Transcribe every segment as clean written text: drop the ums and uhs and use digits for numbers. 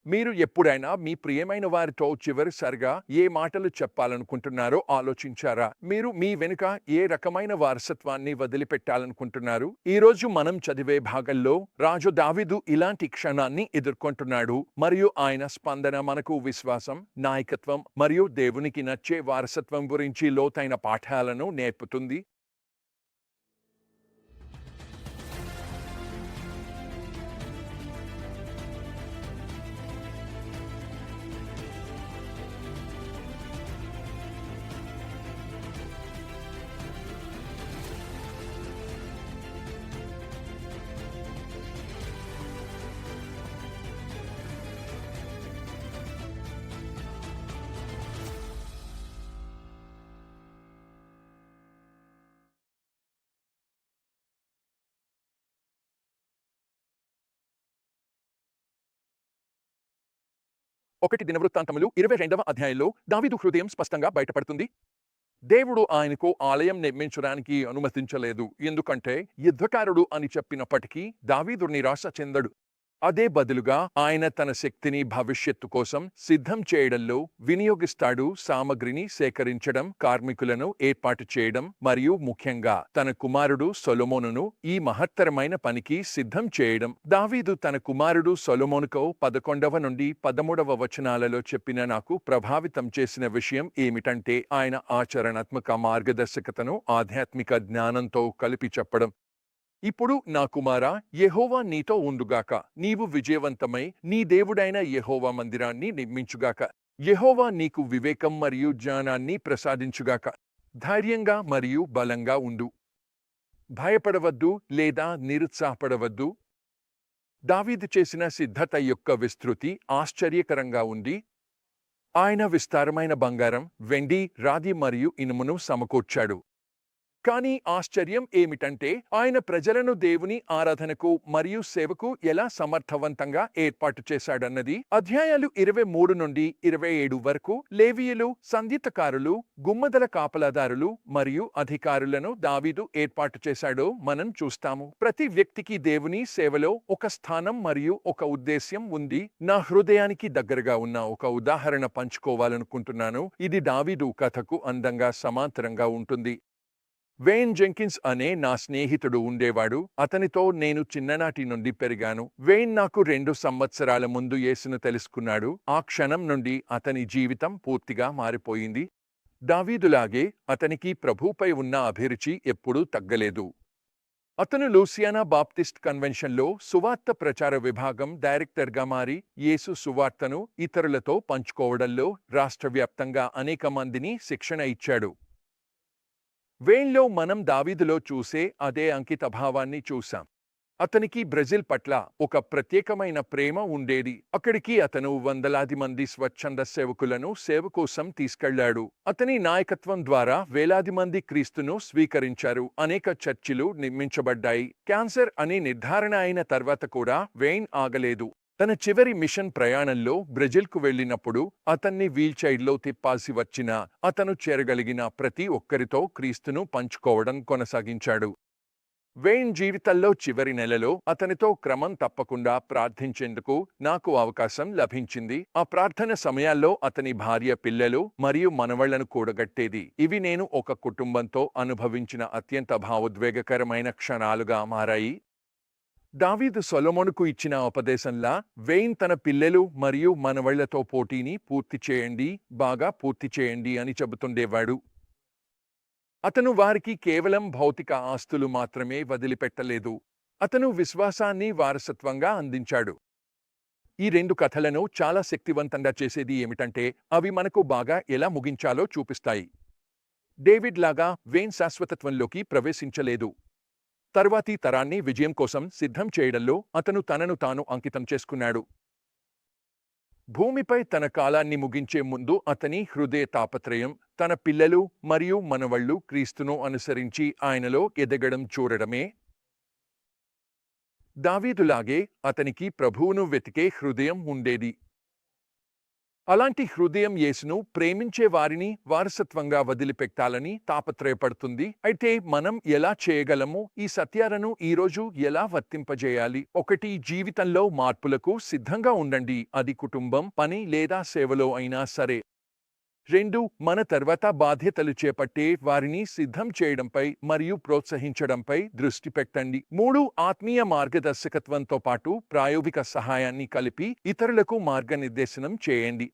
మీరు ఎప్పుడైనా మీ ప్రియమైన వారితో చివరిసారిగా ఏ మాటలు చెప్పాలనుకుంటున్నారో ఆలోచించారా? మీరు మీ వెనుక ఏ రకమైన వారసత్వాన్ని వదిలిపెట్టాలనుకుంటున్నారు? ఈరోజు మనం చదివే భాగంలో రాజు దావీదు ఇలాంటి క్షణాన్ని ఎదుర్కొంటున్నాడు మరియు ఆయన స్పందన మనకు విశ్వాసం, నాయకత్వం మరియు దేవునికి నచ్చే వారసత్వం గురించి లోతైన పాఠాలను నేర్పుతుంది. 1 దినవృత్తాంతములు 22వ అధ్యాయంలో దావీదు హృదయం స్పష్టంగా బయటపడుతుంది. దేవుడు ఆయనకు ఆలయం నిర్మించడానికి అనుమతించలేదు, ఎందుకంటే యుద్ధకారుడు అని చెప్పినప్పటికీ దావీదు నిరాశ చెందడు. అదే బదులుగా ఆయన తన శక్తిని భవిష్యత్తు కోసం సిద్ధం చేయడంలో వినియోగిస్తాడు. సామగ్రిని సేకరించడం, కార్మికులను ఏర్పాటు చేయడం మరియు ముఖ్యంగా తన కుమారుడు సొలొమోనును ఈ మహత్తరమైన పనికి సిద్ధం చేయడం. దావీదు తన కుమారుడు సొలొమోనుకు 11వ నుండి 13వ వచనాలలో చెప్పిన నాకు ప్రభావితం చేసిన విషయం ఏమిటంటే ఆయన ఆచరణాత్మక మార్గదర్శకతను ఆధ్యాత్మిక జ్ఞానంతో కలిపి చెప్పడం. ఇప్పుడు నా కుమారా, యెహోవా నీతో ఉండుగాక. నీవు విజయవంతమై నీ దేవుడైన యెహోవా మందిరాన్ని నిర్మించుగాక. యెహోవా నీకు వివేకం మరియు జ్ఞానాన్ని ప్రసాదించుగాక. ధైర్యంగా మరియు బలంగా ఉండు. భయపడవద్దు లేదా నిరుత్సాహపడవద్దు. దావీదు చేసిన సిద్ధత యొక్క విస్తృతి ఆశ్చర్యకరంగా ఉంది. ఆయన విస్తారమైన బంగారం, వెండి, రాగి మరియు ఇనుమును సమకూర్చాడు. కానీ ఆశ్చర్యం ఏమిటంటే ఆయన ప్రజలను దేవుని ఆరాధనకు మరియు సేవకు ఎలా సమర్థవంతంగా ఏర్పాటు చేశాడన్నది. అధ్యాయాలు 23 నుండి 27 వరకు లేవీయులు, సంగీతకారులు, గుమ్మదల కాపలాదారులు మరియు అధికారులను దావీదు ఏర్పాటు చేశాడో మనం చూస్తాము. ప్రతి వ్యక్తికి దేవుని సేవలో ఒక స్థానం మరియు ఒక ఉద్దేశ్యం ఉంది. నా హృదయానికి దగ్గరగా ఉన్న ఒక ఉదాహరణ పంచుకోవాలనుకుంటున్నాను. ఇది దావీదు కథకు అందంగా సమాంతరంగా ఉంటుంది. వేన్ జెంకిన్స్ అనే నా స్నేహితుడు ఉండేవాడు. అతనితో నేను చిన్ననాటి నుండి పెరిగాను. వేన్ నాకు 2 సంవత్సరాల ముందు యేసును తెలుసుకున్నాడు. ఆ క్షణం నుండి అతని జీవితం పూర్తిగా మారిపోయింది. దావీదులాగే అతనికి ప్రభుపై ఉన్న అభిరుచి ఎప్పుడూ తగ్గలేదు. అతను లూసియానా బాప్టిస్ట్ కన్వెన్షన్లో సువార్త ప్రచార విభాగం డైరెక్టర్గా మారి యేసు సువార్తను ఇతరులతో పంచుకోవడంలో రాష్ట్రవ్యాప్తంగా అనేక మందిని శిక్షణ ఇచ్చాడు. వేన్లో మనం దావీదులో చూసే అదే అంకితభావాన్ని చూశాం. అతనికి బ్రెజిల్ పట్ల ఒక ప్రత్యేకమైన ప్రేమ ఉండేది. అక్కడికి అతను వందలాది మంది స్వచ్ఛంద సేవకులను సేవ కోసం తీసుకెళ్లాడు. అతని నాయకత్వం ద్వారా వేలాది మంది క్రీస్తును స్వీకరించారు. అనేక చర్చిలు నిర్మించబడ్డాయి. క్యాన్సర్ అని నిర్ధారణ అయిన తర్వాత కూడా వేన్ ఆగలేదు. తన చివరి మిషన్ ప్రయాణంలో బ్రెజిల్కు వెళ్ళినప్పుడు అతన్ని వీల్చైర్లో తిప్పాల్సి వచ్చినా అతను చేరగలిగిన ప్రతి ఒక్కరితో క్రీస్తును పంచుకోవడం కొనసాగించాడు. వేన్ జీవితంలో చివరి నెలలో అతనితో క్రమం తప్పకుండా ప్రార్థించేందుకు నాకు అవకాశం లభించింది. ఆ ప్రార్థన సమయాల్లో అతని భార్య, పిల్లలు మరియు మనవళ్లను కూడగట్టేది. ఇవి నేను ఒక కుటుంబంతో అనుభవించిన అత్యంత భావోద్వేగకరమైన క్షణాలుగా మారాయి. దావీదు సొలొమోనుకు ఇచ్చిన ఉపదేశంలా వేన్ తన పిల్లలు మరియు మనవళ్లతో పోటీని పూర్తి చేయండి, బాగా పూర్తి చేయండి అని చెబుతుండేవాడు. అతను వారికి కేవలం భౌతిక ఆస్తులు మాత్రమే వదిలిపెట్టలేదు. అతను విశ్వాసాన్ని వారసత్వంగా అందించాడు. ఈ 2 కథలను చాలా శక్తివంతంగా చేసేది ఏమిటంటే అవి మనకు బాగా ఎలా ముగించాలో చూపిస్తాయి. డేవిడ్ లాగా వేన్ శాశ్వతత్వంలోకి ప్రవేశించలేదు. తర్వాతి తరాన్ని విజయం కోసం సిద్ధం చేయడంలో అతను తనను తాను అంకితం చేసుకున్నాడు. భూమిపై తన కాలాన్ని ముగించే ముందు అతని హృదయ తాపత్రయం తన పిల్లలు మరియు మనవళ్లు క్రీస్తును అనుసరించి ఆయనలో ఎదగడం చూడడమే. దావీదులాగే అతనికి ప్రభువును వెతికే హృదయం ఉండేది. అలాంటి హృదయం యేసును ప్రేమించే వారిని వారసత్వంగా వదిలిపెట్టాలని తాపత్రయపడుతుంది. అయితే మనం ఎలా చేయగలము? ఈ సత్యాలను ఈరోజు ఎలా వర్తింపజేయాలి? 1. జీవితంలో మార్పులకు సిద్ధంగా ఉండండి. అది కుటుంబం, పని లేదా సేవలో అయినా సరే. 2. మన తర్వాత బాధ్యతలు చేపట్టే వారిని సిద్ధం చేయడంపై మరియు ప్రోత్సహించడంపై దృష్టి పెట్టండి. 3. ఆత్మీయ మార్గదర్శకత్వంతో పాటు ప్రాయోగిక సహాయాన్ని కలిపి ఇతరులకు మార్గనిర్దేశనం చేయండి.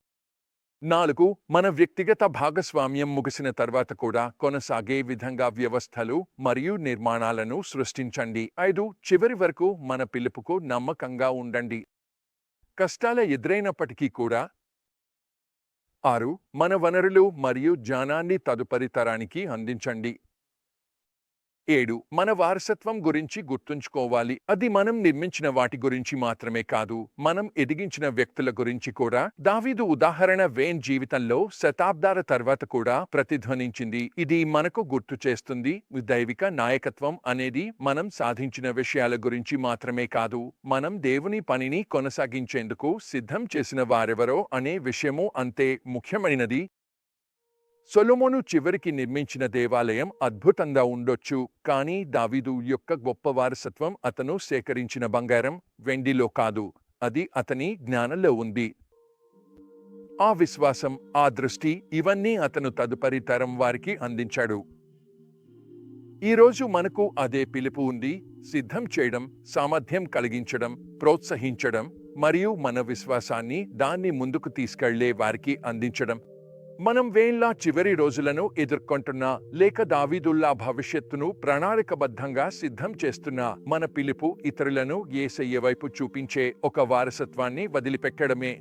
4. మన వ్యక్తిగత భాగస్వామ్యం ముగిసిన తర్వాత కూడా కొనసాగే విధంగా వ్యవస్థలు మరియు నిర్మాణాలను సృష్టించండి. 5. చివరి వరకు మన పిలుపుకు నమ్మకంగా ఉండండి. కష్టాల ఎదురైనప్పటికీ కూడా. 6. మన వనరులు మరియు జ్ఞానాన్ని తదుపరి తరానికి అందించండి. 7. మన వారసత్వం గురించి గుర్తుంచుకోవాలి. అది మనం నిర్మించిన వాటి గురించి మాత్రమే కాదు, మనం ఎదిగించిన వ్యక్తుల గురించి కూడా. దావీదు ఉదాహరణ వేన్ జీవితంలో శతాబ్దాల తర్వాత కూడా ప్రతిధ్వనించింది. ఇది మనకు గుర్తు చేస్తుంది, దైవిక నాయకత్వం అనేది మనం సాధించిన విషయాల గురించి మాత్రమే కాదు, మనం దేవుని పనిని కొనసాగించేందుకు సిద్ధం చేసిన వారెవరో అనే విషయము అంతే ముఖ్యమైనది. సొలొమోను చివరికి నిర్మించిన దేవాలయం అద్భుతంగా ఉండొచ్చు, కానీ దావీదు యొక్క గొప్ప వారసత్వం అతను సేకరించిన బంగారం, వెండిలో కాదు, అది అతని జ్ఞానంలో ఉంది. ఆ విశ్వాసం, ఆ దృష్టి, ఇవన్నీ అతను తదుపరి తరం వారికి అందించాడు. ఈరోజు మనకు అదే పిలుపు ఉంది. సిద్ధం చేయడం, సామర్థ్యం కలిగించడం, ప్రోత్సహించడం మరియు మన విశ్వాసాన్ని దాన్ని ముందుకు తీసుకెళ్లే వారికి అందించడం. మనం వేన్లా చివరి రోజులను ఎదుర్కొంటున్నా లేక దావీదుల్లా భవిష్యత్తును ప్రణాళికబద్ధంగా సిద్ధం చేస్తున్నా మన పిలుపు ఇతరులను యేసయ్య వైపు చూపించే ఒక వారసత్వాన్ని వదిలిపెట్టడమే.